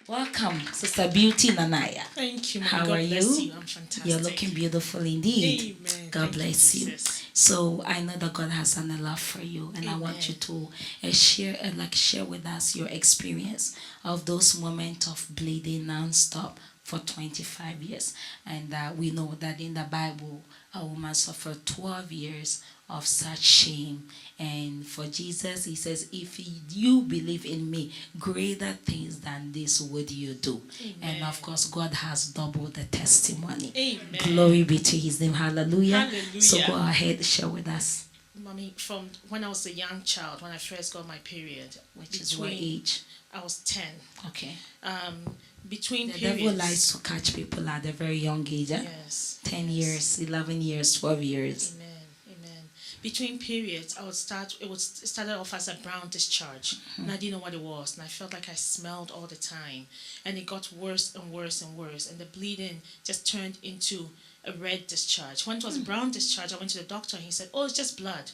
Welcome, Sister Beauty Nanaya. Thank you, man. How God are bless you? you. I'm fantastic. You're looking beautiful indeed. Amen. God Thank bless you. Jesus. So I know that God has done a lot for you, and I want you Amen. to share with us your experience of those moments of bleeding non-stop for 25 years. And we know that in the Bible, a woman suffered 12 years of such shame. And for Jesus, he says, if you believe in me, greater things than this would you do. And of Amen. course, God has doubled the testimony. Amen. Glory be to his name. Hallelujah. So go Hallelujah. ahead, share with us. Mommy, from when I was a young child, when I first got my period, Which is what age? I was 10. Okay. Um, between The periods. devil likes to catch people at a very young age. Eh? Yes. 10 yes. years, 11 years, 12 years. Amen. Amen. Between periods, it started off as a brown discharge, and I didn't know what it was, and I felt like I smelled all the time, and it got worse and worse and worse, and the bleeding just turned into a red discharge. When it was brown discharge, I went to the doctor, and he said, "Oh, it's just blood,"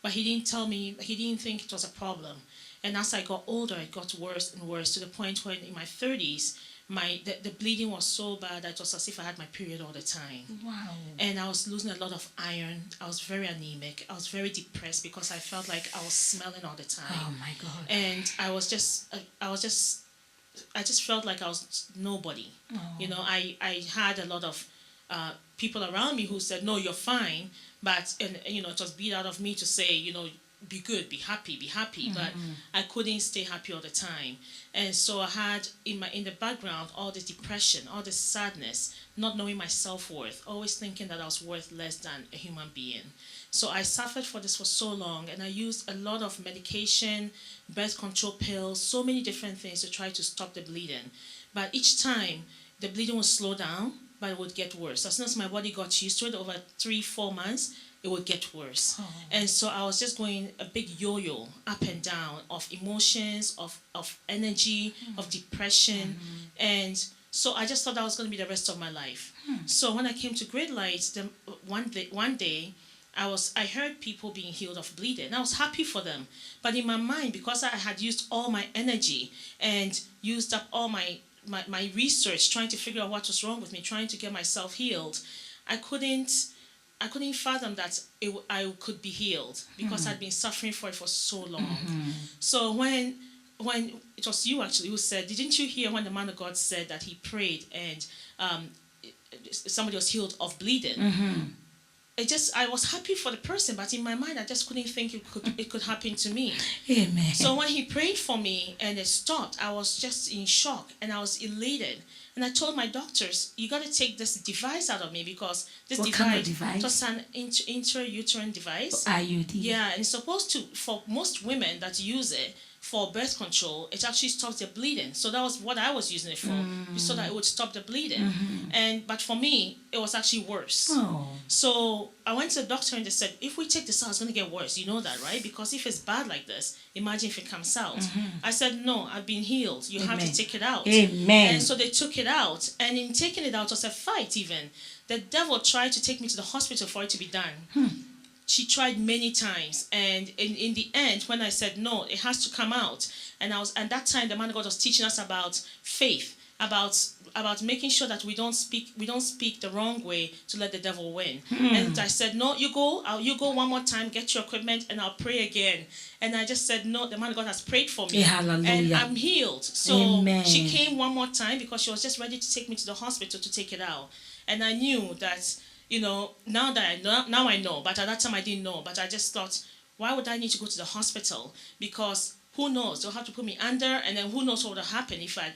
but he didn't tell me. He didn't think it was a problem. And as I got older, it got worse and worse to the point when in my 30s, the bleeding was so bad that it was as if I had my period all the time. Wow. And I was losing a lot of iron. I was very anemic. I was very depressed because I felt like I was smelling all the time. Oh my God. And I just felt like I was nobody. Oh. You know, I had a lot of people around me who said, "No, you're fine," but you know, it was beat out of me to say, you know, be good, be happy, be happy. Mm-hmm. But I couldn't stay happy all the time, and so I had in the background all this depression, all this sadness, not knowing my self-worth, always thinking that I was worth less than a human being. So I suffered for this for so long, and I used a lot of medication, birth control pills, so many different things to try to stop the bleeding. But each time the bleeding would slow down, but it would get worse. As soon as my body got used to it, over 3-4 months, it would get worse. Oh. And so I was just going a big yo-yo up and down of emotions, of energy, of depression. And so I just thought that was going to be the rest of my life. So when I came to Great Lights, one day I heard people being healed of bleeding. And I was happy for them. But in my mind, because I had used all my energy and used up all my research trying to figure out what was wrong with me, trying to get myself healed, I couldn't fathom that I could be healed because I'd been suffering for it for so long. So when it was you actually who said, didn't you hear when the man of God said that he prayed and somebody was healed of bleeding? I was happy for the person, but in my mind I just couldn't think it could happen to me. Amen. So when he prayed for me and it stopped, I was just in shock and I was elated. And I told my doctors, you got to take this device out of me because this What device, kind of device? was an intrauterine device. IUD. Yeah, and it's supposed to, for most women that use it for birth control, it actually stops their bleeding. So that was what I was using it for, so that it would stop the bleeding. But for me, it was actually worse. Oh. So I went to the doctor and they said, if we take this out, it's going to get worse. You know that, right? Because if it's bad like this, imagine if it comes out. I said, no, I've been healed. You have to take it out. Amen. And so they took it out. And in taking it out, it was a fight even. The devil tried to take me to the hospital for it to be done. She tried many times, and in the end, when I said no, it has to come out, and that time the man of God was teaching us about faith, about making sure that we don't speak the wrong way to let the devil win. And I said, no, you go one more time, get your equipment, and I'll pray again. And I just said, no, the man of God has prayed for me. Yeah, hallelujah. And I'm healed. So Amen. she came one more time because she was just ready to take me to the hospital to take it out. And I knew that, you know, now I know, but at that time I didn't know. But I just thought, why would I need to go to the hospital? Because who knows? They'll have to put me under, and then who knows what will happen if I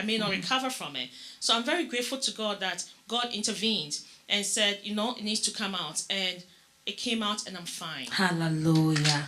may not recover from it. So I'm very grateful to God that God intervened and said, you know, it needs to come out. And it came out, and I'm fine. Hallelujah.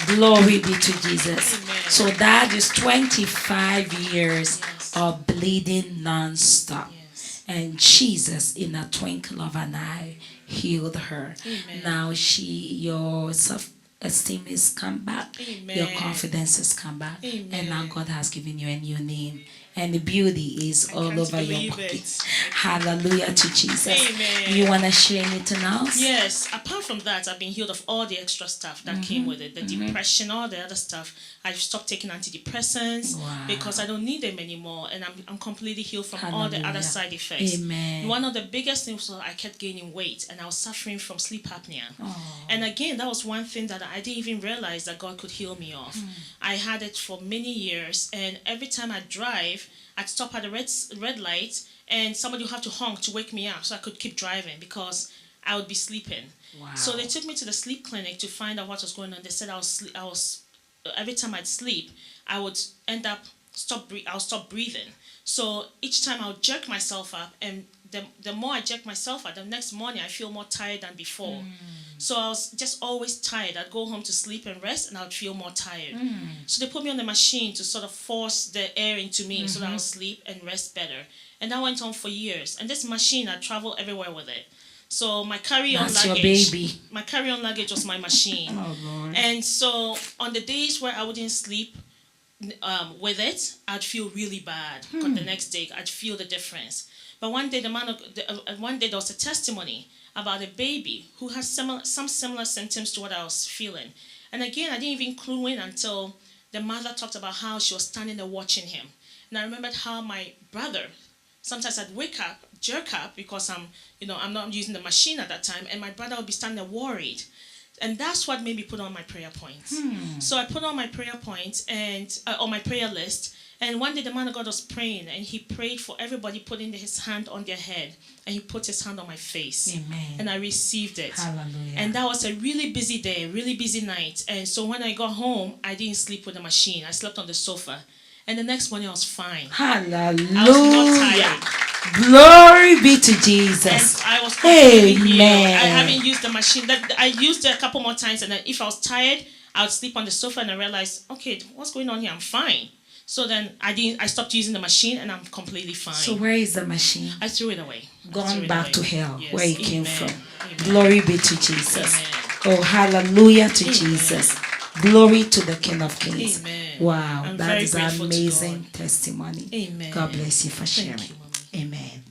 Glory be to Jesus. Amen. So that is 25 years Yes. of bleeding non-stop. Yes. And Jesus, in a twinkle of an eye, healed her. Amen. Now your self-esteem is come back. Amen. Your confidence has come back. Amen. And now God has given you a new name. and the beauty is I all can't over your believe body. it. Hallelujah to Jesus. Amen. You want to share anything else? Yes, apart from that, I've been healed of all the extra stuff that came with it. The depression, all the other stuff. I've stopped taking antidepressants Wow. because I don't need them anymore. And I'm completely healed from all the other Hallelujah. side effects. Amen. One of the biggest things was I kept gaining weight and I was suffering from sleep apnea. Oh. And again, that was one thing that I didn't even realize that God could heal me of. I had it for many years, and every time I drive, I'd stop at a red light, and somebody would have to honk to wake me up so I could keep driving because I would be sleeping. Wow. So they took me to the sleep clinic to find out what was going on. They said I was every time I'd sleep, I would end up I'll stop breathing. So each time I would jerk myself up, and the more I jerk myself up, the next morning I feel more tired than before. So I was just always tired. I'd go home to sleep and rest, and I would feel more tired. So they put me on the machine to sort of force the air into me so that I would sleep and rest better. And that went on for years. And this machine, I travel everywhere with it. So my carry-on That's luggage, your baby. my carry-on luggage was my machine. Oh, Lord. And so on the days where I wouldn't sleep with it, I'd feel really bad. Because the next day, I'd feel the difference. But one day, one day there was a testimony about a baby who has some similar symptoms to what I was feeling. And again, I didn't even clue in until the mother talked about how she was standing there watching him. And I remembered how my brother, sometimes I'd wake up, jerk up, because I'm not using the machine at that time, and my brother would be standing there worried. And that's what made me put on my prayer points. So I put on my prayer points and on my prayer list. And one day the man of God was praying, and he prayed for everybody putting his hand on their head, and he put his hand on my face. Amen. And I received it. Hallelujah. And that was a really busy day, really busy night. And so when I got home, I didn't sleep with the machine. I slept on the sofa. And the next morning I was fine. Hallelujah. I was not tired. Glory be to Jesus. And I was completely healed. Amen. I haven't used the machine. I used it a couple more times, and then if I was tired, I would sleep on the sofa, and I realized, okay, what's going on here? I'm fine. So then I stopped using the machine, and I'm completely fine. So where is the machine? I threw it away. Gone back to hell, Yes. where it came Amen. from. Amen. Glory be to Jesus. Amen. Oh, hallelujah to Amen. Jesus. Glory to the King of Kings. Amen. Wow, I'm that very is an grateful to amazing God. testimony. Amen. God bless you for sharing. Thank you, Mommy. Amen.